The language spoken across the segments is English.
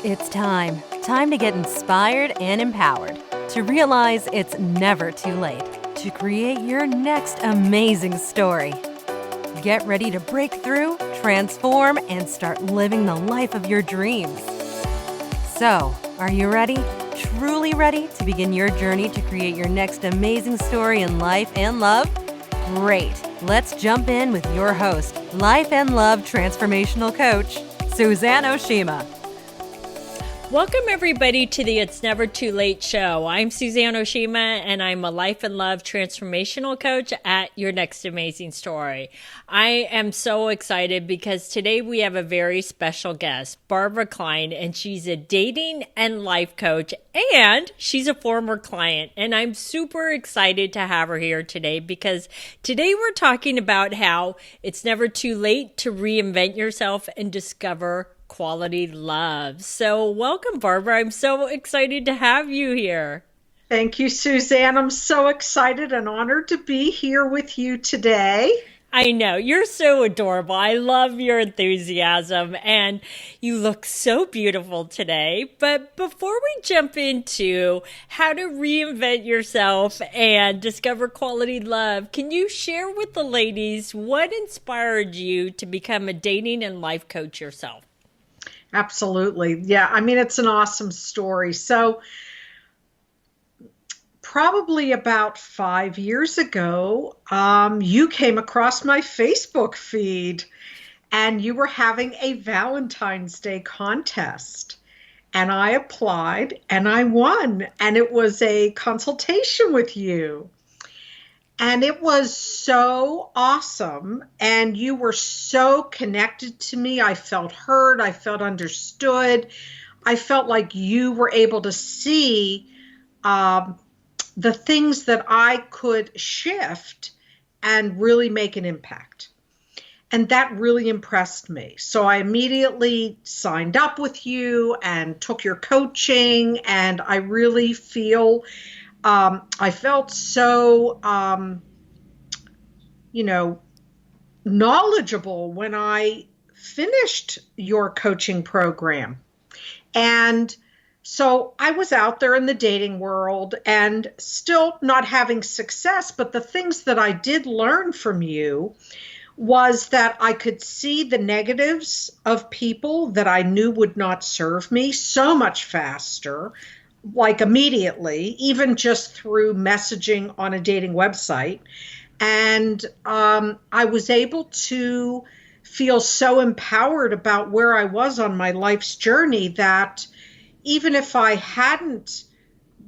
It's time. Time to get inspired and empowered. To realize it's never too late to create your next amazing story. Get ready to break through, transform, and start living the life of your dreams. So, are you ready? Truly ready to begin your journey to create your next amazing story in life and love? Great. Let's jump in with your host, Life and Love Transformational Coach, Suzanne Oshima. Welcome, everybody, to the It's Never Too Late show. I'm Suzanne Oshima, and I'm a life and love transformational coach at Your Next Amazing Story. I am so excited because today we have a very special guest, Barbara Klein, and she's a dating and life coach, and she's a former client. And I'm super excited to have her here today because today we're talking about how it's never too late to reinvent yourself and discover quality love. So welcome, Barbara. I'm so excited to have you here. Thank you, Suzanne. I'm so excited and honored to be here with you today. I know. You're so adorable. I love your enthusiasm and you look so beautiful today. But before we jump into how to reinvent yourself and discover quality love, can you share with the ladies what inspired you to become a dating and life coach yourself? Absolutely. Yeah, I mean, it's an awesome story. So probably about 5 years ago, you came across my Facebook feed and you were having a Valentine's Day contest. And I applied and I won. And it was a consultation with you. And it was so awesome. And you were so connected to me. I felt heard. I felt understood. I felt like you were able to see the things that I could shift and really make an impact. And that really impressed me. So I immediately signed up with you and took your coaching. And I really feel I felt so, knowledgeable when I finished your coaching program. And so I was out there in the dating world and still not having success. But the things that I did learn from you was that I could see the negatives of people that I knew would not serve me so much faster, like immediately, even just through messaging on a dating website. And I was able to feel so empowered about where I was on my life's journey that even if I hadn't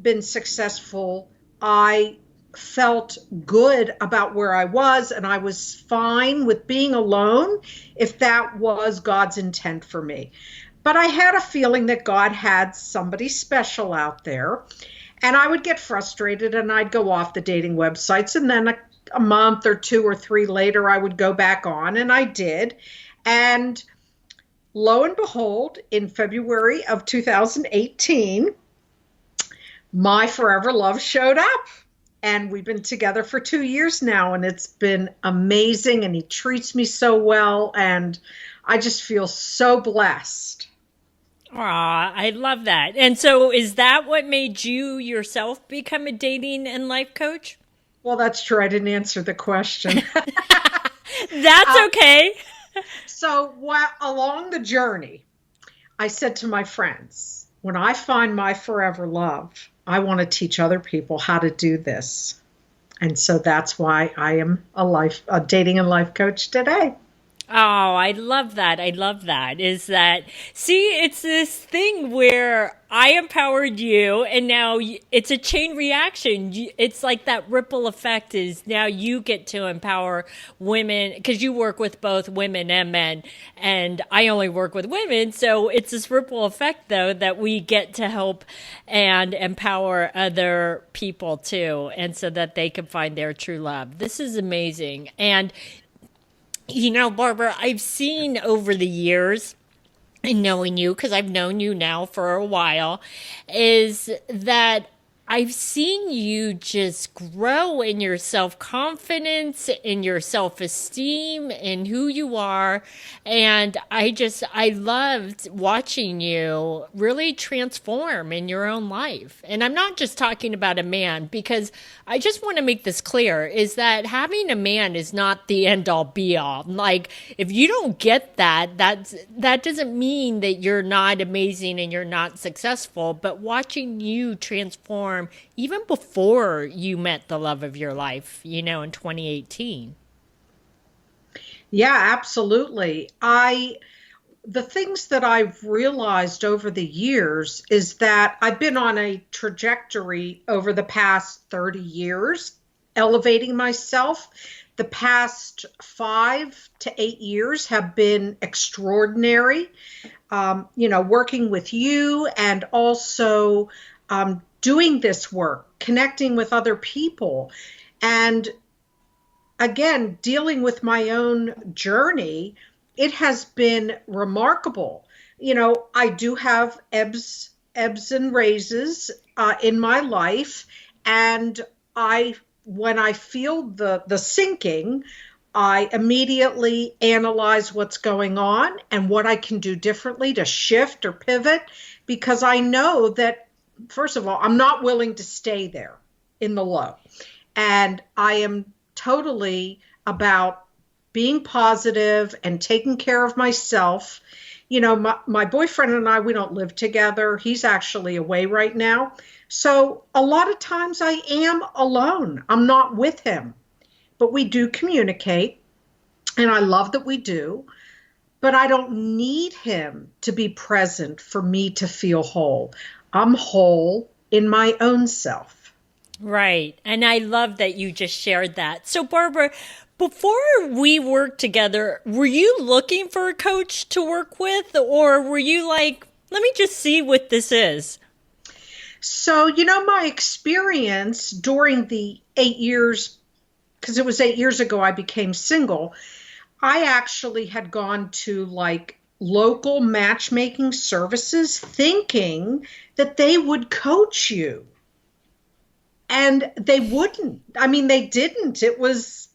been successful, I felt good about where I was, and I was fine with being alone if that was God's intent for me. But I had a feeling that God had somebody special out there, and I would get frustrated and I'd go off the dating websites, and then a month or 2 or 3 later I would go back on, and I did. And lo and behold, in February of 2018, my forever love showed up. And we've been together for 2 years now, and it's been amazing, and he treats me so well, and I just feel so blessed. Aw, I love that. And so is that what made you yourself become a dating and life coach? Well, that's true. I didn't answer the question. That's okay. So along the journey, I said to my friends, when I find my forever love, I want to teach other people how to do this. And so that's why I am a dating and life coach today. Oh, I love that. I love that. See, it's this thing where I empowered you and now it's a chain reaction. It's like that ripple effect is now you get to empower women because you work with both women and men, and I only work with women. So it's this ripple effect, though, that we get to help and empower other people too, and so that they can find their true love. This is amazing. And Barbara, I've seen over the years, and knowing you, because I've known you now for a while, is that I've seen you just grow in your self-confidence, in your self-esteem, in who you are. And I loved watching you really transform in your own life. And I'm not just talking about a man, because I just want to make this clear, is that having a man is not the end all be all. Like, if you don't get that, that doesn't mean that you're not amazing and you're not successful. But watching you transform even before you met the love of your life, in 2018. Yeah, absolutely. The things that I've realized over the years is that I've been on a trajectory over the past 30 years, elevating myself. The past 5 to 8 years have been extraordinary. Working with you and also doing this work, connecting with other people, and again, dealing with my own journey. It has been remarkable. I do have ebbs and raises in my life, and when I feel the sinking, I immediately analyze what's going on and what I can do differently to shift or pivot, because I know that, first of all, I'm not willing to stay there in the low. And I am totally about being positive and taking care of myself. My boyfriend and I, we don't live together. He's actually away right now. So a lot of times I am alone. I'm not with him, but we do communicate, and I love that we do. But I don't need him to be present for me to feel whole. I'm whole in my own self. Right. And I love that you just shared that. So, Barbara, before we worked together, were you looking for a coach to work with, or were you like, let me just see what this is? So, my experience during the 8 years, because it was 8 years ago I became single, I actually had gone to local matchmaking services thinking that they would coach you. And they wouldn't. I mean, they didn't. It was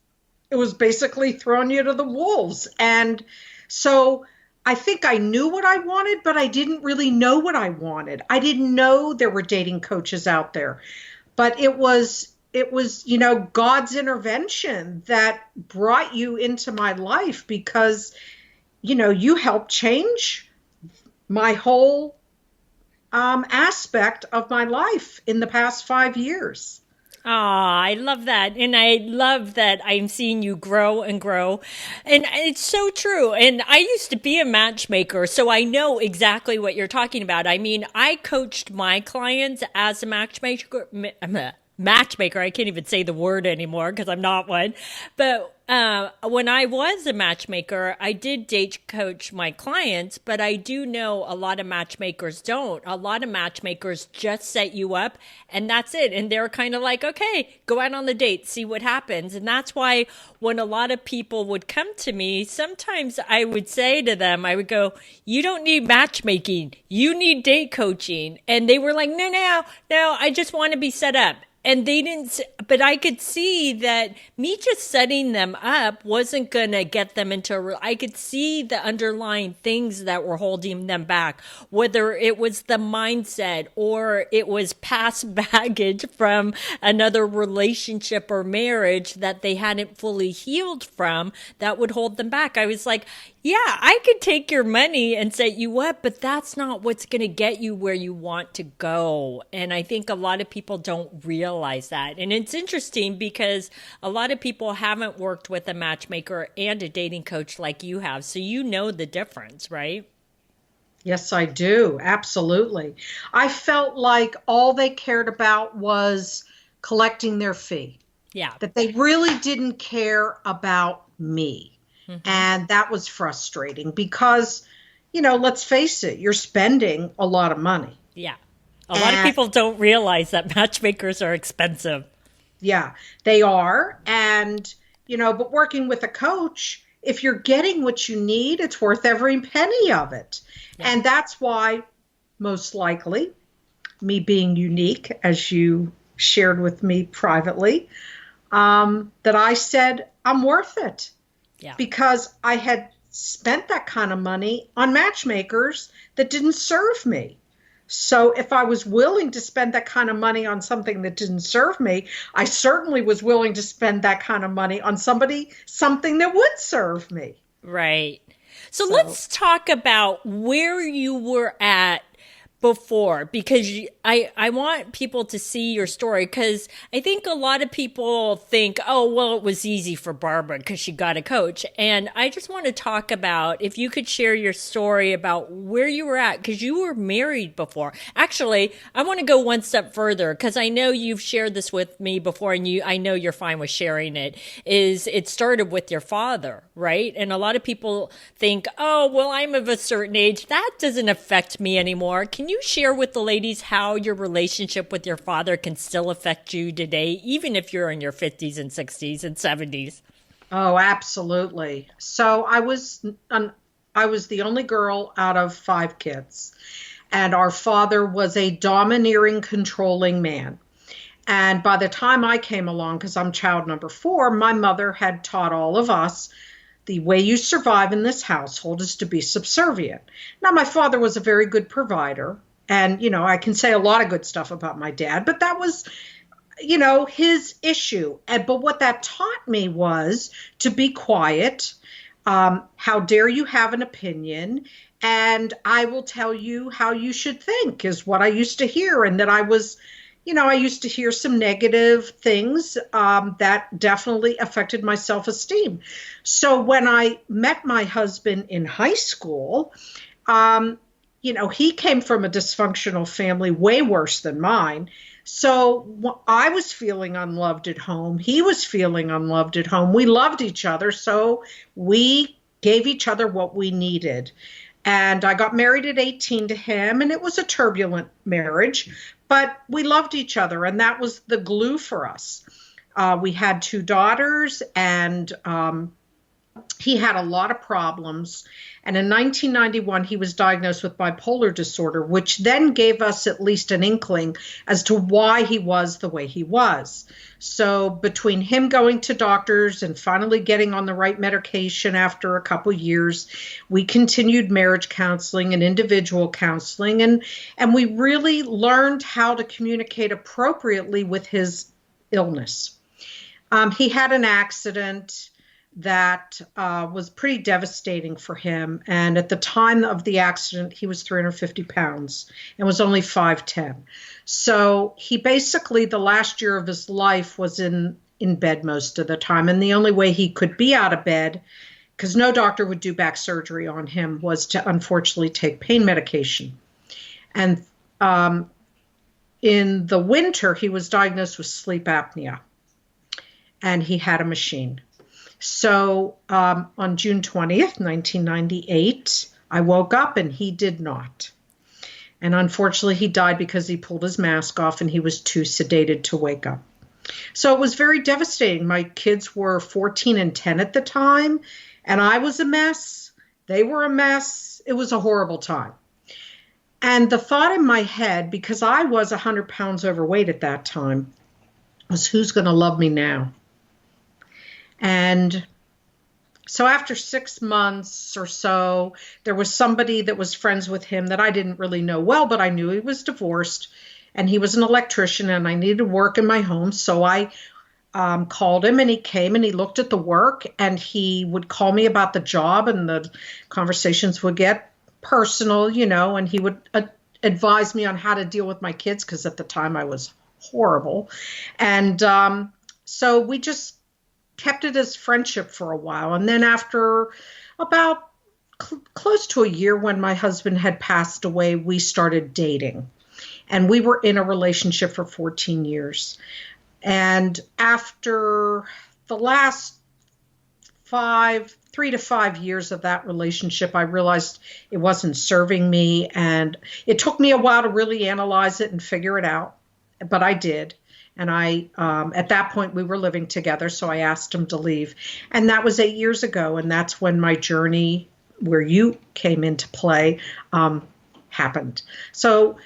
basically throwing you to the wolves. And so I think I knew what I wanted, but I didn't really know what I wanted. I didn't know there were dating coaches out there. But it was God's intervention that brought you into my life, because you helped change my whole aspect of my life in the past 5 years. Oh, I love that. And I love that I'm seeing you grow and grow. And it's so true. And I used to be a matchmaker, so I know exactly what you're talking about. I mean, I coached my clients as a matchmaker. I can't even say the word anymore because I'm not one. But when I was a matchmaker, I did date coach my clients, but I do know a lot of matchmakers don't. A lot of matchmakers just set you up and that's it. And they're kind of like, okay, go out on the date, see what happens. And that's why when a lot of people would come to me, sometimes I would say to them, I would go, you don't need matchmaking, you need date coaching. And they were like, no, I just want to be set up. And they didn't, but I could see that me just setting them up wasn't going to get them into, I could see the underlying things that were holding them back, whether it was the mindset or it was past baggage from another relationship or marriage that they hadn't fully healed from that would hold them back. I was like, yeah, I could take your money and set you up, but that's not what's going to get you where you want to go. And I think a lot of people don't realize that. And it's interesting because a lot of people haven't worked with a matchmaker and a dating coach like you have. So you know the difference, right? Yes, I do. Absolutely. I felt like all they cared about was collecting their fee. Yeah. That they really didn't care about me. Mm-hmm. And that was frustrating because, let's face it, you're spending a lot of money. Yeah. A lot of people don't realize that matchmakers are expensive. Yeah, they are. And, but working with a coach, if you're getting what you need, it's worth every penny of it. Yeah. And that's why, most likely, me being unique, as you shared with me privately, that I said, I'm worth it. Yeah. Because I had spent that kind of money on matchmakers that didn't serve me. So if I was willing to spend that kind of money on something that didn't serve me, I certainly was willing to spend that kind of money on something that would serve me. Right. So let's talk about where you were at before, because I want people to see your story, because I think a lot of people think, oh, well, it was easy for Barbara because she got a coach. And I just want to talk about, if you could share your story about where you were at, because you were married before. Actually, I want to go one step further, because I know you've shared this with me before, and I know you're fine with sharing it, is it started with your father, right? And a lot of people think, oh, well, I'm of a certain age. That doesn't affect me anymore. Can you share with the ladies how your relationship with your father can still affect you today, even if you're in your 50s and 60s and 70s? Oh, absolutely. So I was the only girl out of 5 kids, and our father was a domineering, controlling man. And by the time I came along, because I'm child number 4, my mother had taught all of us the way you survive in this household is to be subservient. Now, my father was a very good provider. And, I can say a lot of good stuff about my dad, but that was, his issue. But what that taught me was to be quiet. How dare you have an opinion? And I will tell you how you should think, is what I used to hear. And that I used to hear some negative things that definitely affected my self-esteem. So when I met my husband in high school, he came from a dysfunctional family, way worse than mine. So I was feeling unloved at home. He was feeling unloved at home. We loved each other, so we gave each other what we needed. And I got married at 18 to him, and it was a turbulent marriage, but we loved each other, and that was the glue for us. We had 2 daughters, and he had a lot of problems. And in 1991, he was diagnosed with bipolar disorder, which then gave us at least an inkling as to why he was the way he was. So between him going to doctors and finally getting on the right medication after a couple years, we continued marriage counseling and individual counseling. And we really learned how to communicate appropriately with his illness. He had an accident that was pretty devastating for him. And at the time of the accident, he was 350 pounds and was only 5'10". So he basically, the last year of his life, was in bed most of the time. And the only way he could be out of bed, because no doctor would do back surgery on him, was to unfortunately take pain medication. And in the winter, he was diagnosed with sleep apnea, and he had a machine. So on June 20th, 1998, I woke up and he did not. And unfortunately, he died because he pulled his mask off and he was too sedated to wake up. So it was very devastating. My kids were 14 and 10 at the time, and I was a mess. They were a mess. It was a horrible time. And the thought in my head, because I was 100 pounds overweight at that time, was, who's going to love me now? And so after 6 months or so, there was somebody that was friends with him that I didn't really know well, but I knew he was divorced and he was an electrician and I needed work in my home. So I called him and he came and he looked at the work and he would call me about the job and the conversations would get personal, and he would advise me on how to deal with my kids because at the time I was horrible. And so we just kept it as friendship for a while. And then after about close to a year, when my husband had passed away, we started dating. And we were in a relationship for 14 years. And after the last 3 to 5 years of that relationship, I realized it wasn't serving me. And it took me a while to really analyze it and figure it out. But I did. And at that point, we were living together, so I asked him to leave. And that was 8 years ago, and that's when my journey, where you came into play, happened. So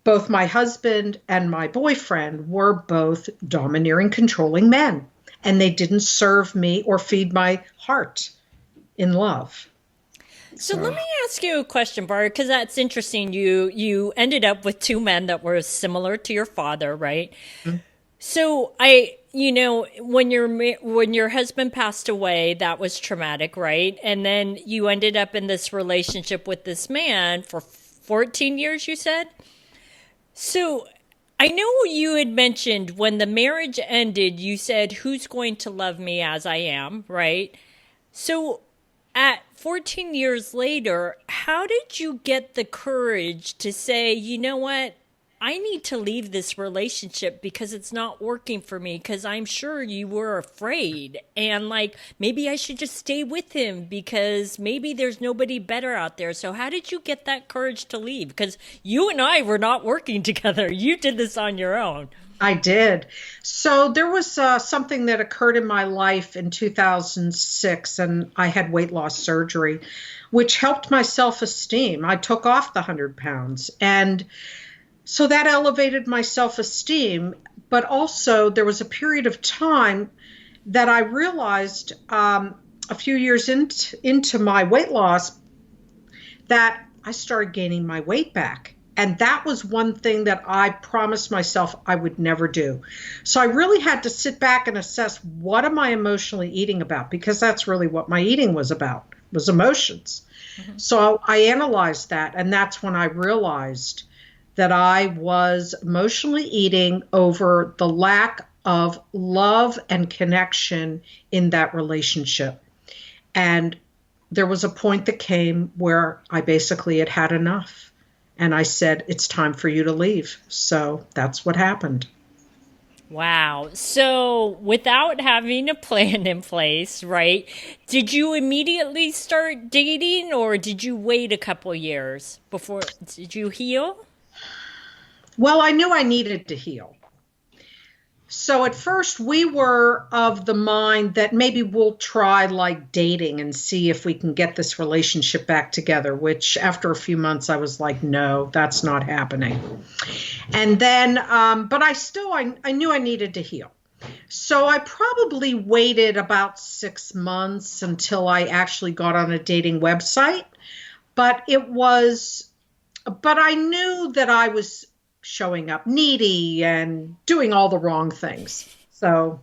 both my husband and my boyfriend were both domineering, controlling men, and they didn't serve me or feed my heart in love. So let me ask you a question, Barbara, because that's interesting. You ended up with two men that were similar to your father, right? Mm-hmm. So when your husband passed away, that was traumatic, right? And then you ended up in this relationship with this man for 14 years, you said? So I know you had mentioned when the marriage ended, you said, who's going to love me as I am, right? So at 14 years later, how did you get the courage to say, you know what? I need to leave this relationship because it's not working for me, because I'm sure you were afraid. And like, maybe I should just stay with him because maybe there's nobody better out there. So how did you get that courage to leave? Because you and I were not working together. You did this on your own. I did. So there was something that occurred in my life in 2006, and I had weight loss surgery, which helped my self-esteem. I took off the 100 pounds, and so that elevated my self-esteem. But also there was a period of time that I realized a few years into my weight loss that I started gaining my weight back. And that was one thing that I promised myself I would never do. So I really had to sit back and assess, what am I emotionally eating about? Because that's really what my eating was about, was emotions. Mm-hmm. So I analyzed that, and that's when I realized that I was emotionally eating over the lack of love and connection in that relationship. And there was a point that came where I basically had enough. And I said, it's time for you to leave. So that's what happened. Wow. So without having a plan in place, right, did you immediately start dating, or did you wait a couple years before? Did you heal? Well, I knew I needed to heal. So at first we were of the mind that maybe we'll try like dating and see if we can get this relationship back together, which after a few months I was like, no, that's not happening. And then, but I knew I needed to heal. So I probably waited about 6 months until I actually got on a dating website, but I knew that I was showing up needy and doing all the wrong things. So,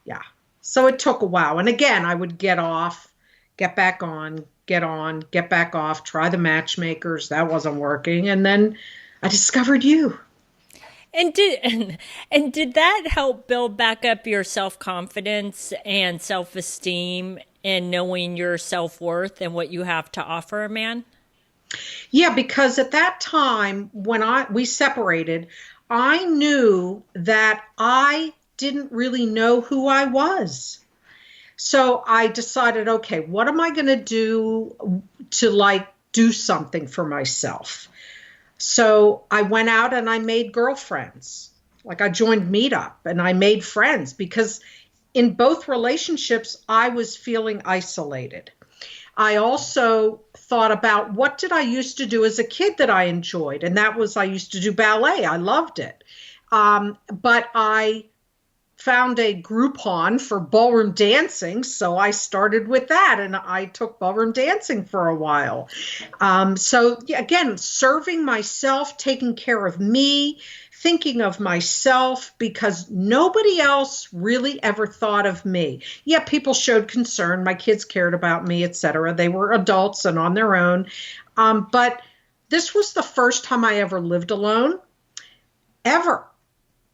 yeah. So it took a while. And again, I would get off, get back on, get back off, try the matchmakers. That wasn't working. And then I discovered you. And did that help build back up your self-confidence and self-esteem and knowing your self-worth and what you have to offer a man? Yeah, because at that time when we separated, I knew that I didn't really know who I was. So I decided, okay, what am I going to do to do something for myself? So I went out and I made girlfriends. I joined Meetup and I made friends, because in both relationships, I was feeling isolated. I also thought about, what did I used to do as a kid that I enjoyed? And that was, I used to do ballet. I loved it. But I found a Groupon for ballroom dancing. So I started with that, and I took ballroom dancing for a while. So yeah, again, serving myself, taking care of me, thinking of myself, because nobody else really ever thought of me. Yeah, people showed concern. My kids cared about me, etc. They were adults and on their own. But this was the first time I ever lived alone, ever.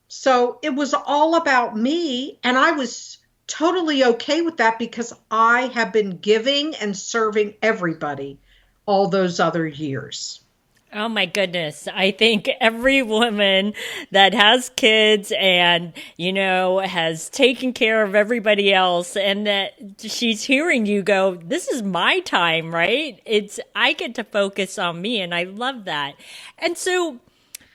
So it was all about me, and I was totally okay with that, because I have been giving and serving everybody all those other years. Oh my goodness. I think every woman that has kids and, has taken care of everybody else, and that she's hearing you go, this is my time, right? I get to focus on me, and I love that. And so,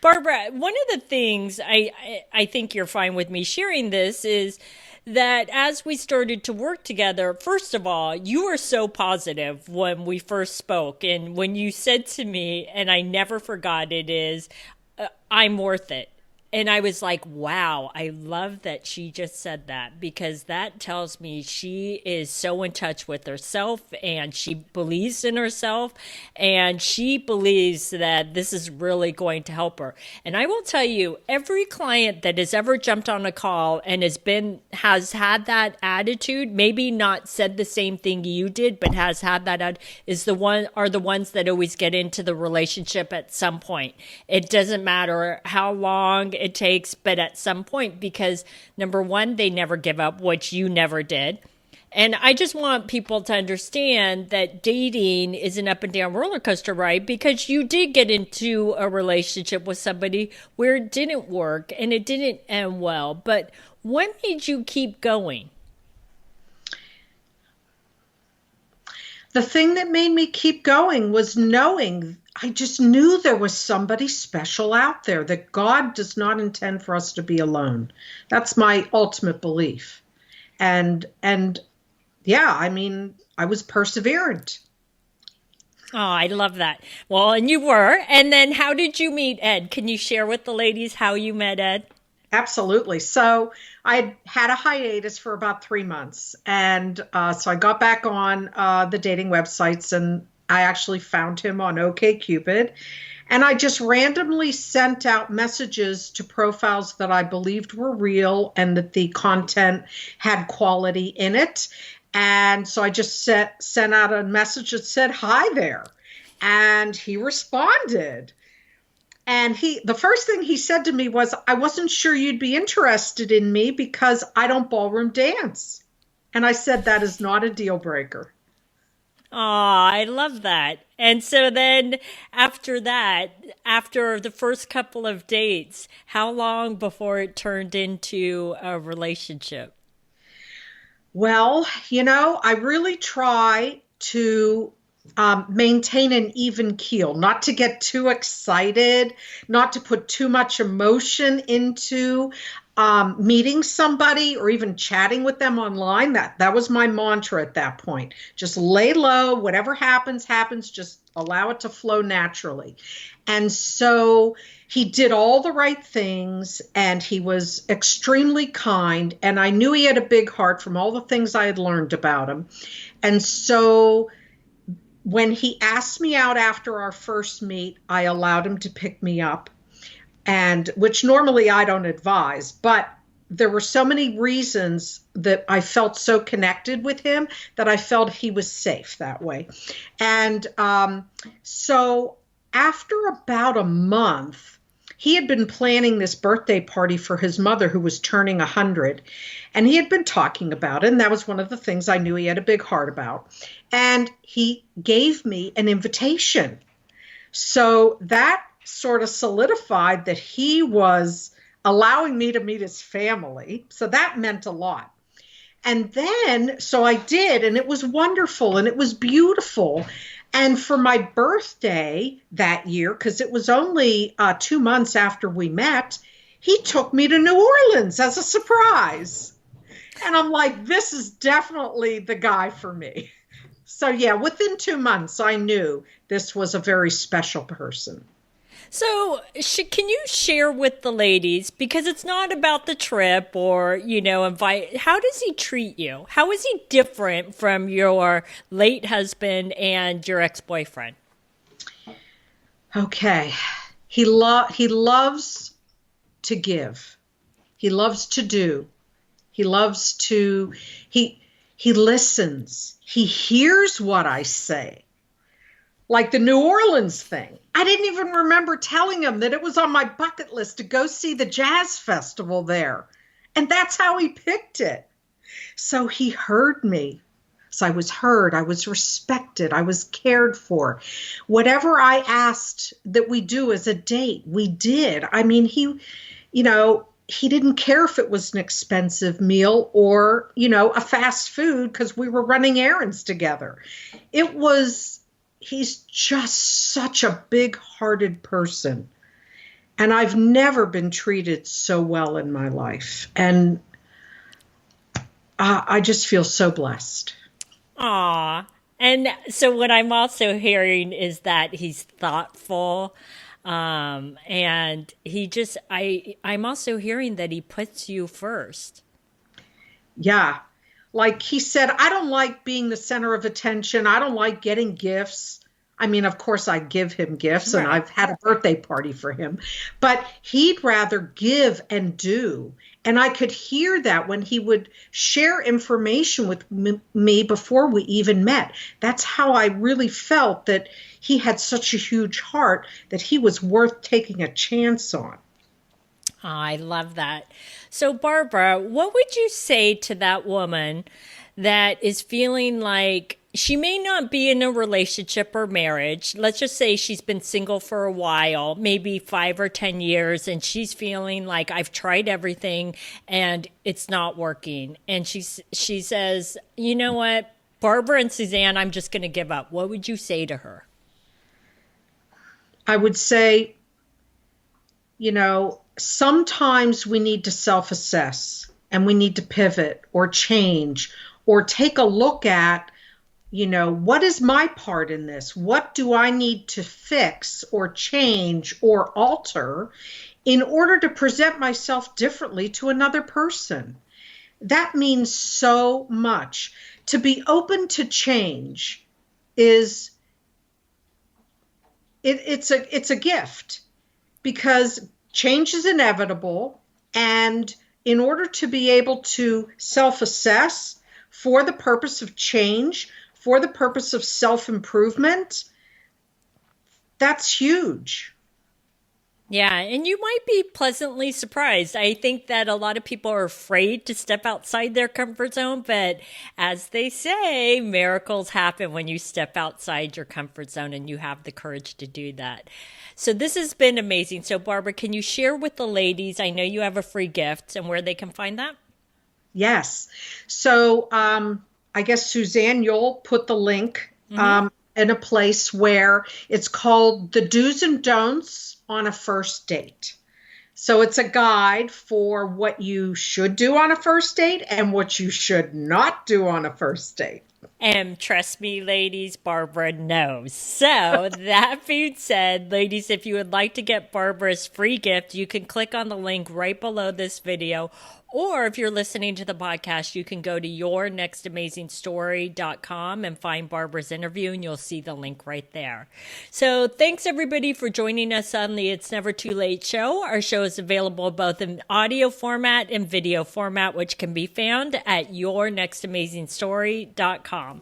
Barbara, one of the things I think you're fine with me sharing this is that as we started to work together, first of all, you were so positive when we first spoke. And when you said to me, and I never forgot it, is, I'm worth it. And I was like, wow, I love that she just said that, because that tells me she is so in touch with herself and she believes in herself and she believes that this is really going to help her. And I will tell you, every client that has ever jumped on a call and has had that attitude, maybe not said the same thing you did, but has had that are the ones that always get into the relationship at some point. It doesn't matter how long it takes, but at some point, because number one, they never give up, which you never did. And I just want people to understand that dating is an up and down roller coaster ride, because you did get into a relationship with somebody where it didn't work and it didn't end well. But what made you keep going? The thing that made me keep going was knowing, I just knew there was somebody special out there, that God does not intend for us to be alone. That's my ultimate belief. And yeah, I mean, I was perseverant. Oh, I love that. Well, and you were. And then how did you meet Ed? Can you share with the ladies how you met Ed? Absolutely. So I had a hiatus for about 3 months. And so I got back on the dating websites, and I actually found him on OkCupid. And I just randomly sent out messages to profiles that I believed were real and that the content had quality in it. And so I just sent out a message that said, "Hi there." And he responded. And the first thing he said to me was, "I wasn't sure you'd be interested in me because I don't ballroom dance." And I said, "That is not a deal breaker." Oh, I love that. And so then after that, after the first couple of dates, how long before it turned into a relationship? Well, I really try to maintain an even keel, not to get too excited, not to put too much emotion into meeting somebody or even chatting with them online. That was my mantra at that point. Just lay low. Whatever happens, happens. Just allow it to flow naturally. And so he did all the right things, and he was extremely kind. And I knew he had a big heart from all the things I had learned about him. And so when he asked me out after our first meet, I allowed him to pick me up, and which normally I don't advise, but there were so many reasons that I felt so connected with him that I felt he was safe that way. And so after about a month, he had been planning this birthday party for his mother, who was turning 100. And he had been talking about it. And that was one of the things I knew he had a big heart about. And he gave me an invitation. So that sort of solidified that he was allowing me to meet his family. So that meant a lot. And then, so I did, and it was wonderful and it was beautiful. And for my birthday that year, because it was only 2 months after we met, he took me to New Orleans as a surprise. And I'm like, this is definitely the guy for me. So yeah, within 2 months, I knew this was a very special person. So can you share with the ladies, because it's not about the trip or, invite, how does he treat you? How is he different from your late husband and your ex-boyfriend? Okay. He loves to give. He loves to do. He loves to, he listens. He hears what I say. Like the New Orleans thing. I didn't even remember telling him that it was on my bucket list to go see the jazz festival there. And that's how he picked it. So he heard me. So I was heard. I was respected. I was cared for. Whatever I asked that we do as a date, we did. I mean, he didn't care if it was an expensive meal or, a fast food, because we were running errands together. He's just such a big-hearted person. And I've never been treated so well in my life. And I just feel so blessed. Aw, And so what I'm also hearing is that he's thoughtful. And I'm also hearing that he puts you first. Yeah. Like he said, I don't like being the center of attention. I don't like getting gifts. I mean, of course, I give him gifts and I've had a birthday party for him, but he'd rather give and do. And I could hear that when he would share information with me before we even met. That's how I really felt that he had such a huge heart that he was worth taking a chance on. Oh, I love that. So, Barbara, what would you say to that woman that is feeling like she may not be in a relationship or marriage? Let's just say she's been single for a while, maybe 5 or 10 years, and she's feeling like I've tried everything and it's not working. And she says, you know what, Barbara and Suzanne, I'm just going to give up. What would you say to her? I would say, sometimes we need to self-assess and we need to pivot or change or take a look at, what is my part in this? What do I need to fix or change or alter in order to present myself differently to another person? That means so much. To be open to change is it's a gift, because change is inevitable. And in order to be able to self-assess for the purpose of change, for the purpose of self-improvement, that's huge. Yeah, and you might be pleasantly surprised. I think that a lot of people are afraid to step outside their comfort zone, but as they say, miracles happen when you step outside your comfort zone and you have the courage to do that. So this has been amazing. So Barbara, can you share with the ladies, I know you have a free gift, and where they can find that? Yes. So I guess, Suzanne, you'll put the link in a place where it's called The Do's and Don'ts on a First Date. So it's a guide for what you should do on a first date and what you should not do on a first date. And trust me, ladies, Barbara knows. So that being said, ladies, if you would like to get Barbara's free gift, you can click on the link right below this video. Or if you're listening to the podcast, you can go to yournextamazingstory.com and find Barbara's interview, and you'll see the link right there. So thanks, everybody, for joining us on the It's Never Too Late show. Our show is available both in audio format and video format, which can be found at yournextamazingstory.com.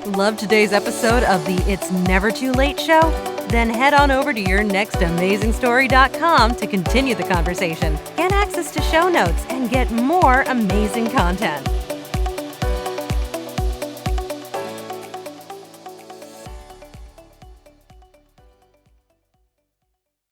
Love today's episode of the It's Never Too Late show? Then head on over to yournextamazingstory.com to continue the conversation, get access to show notes, and get more amazing content.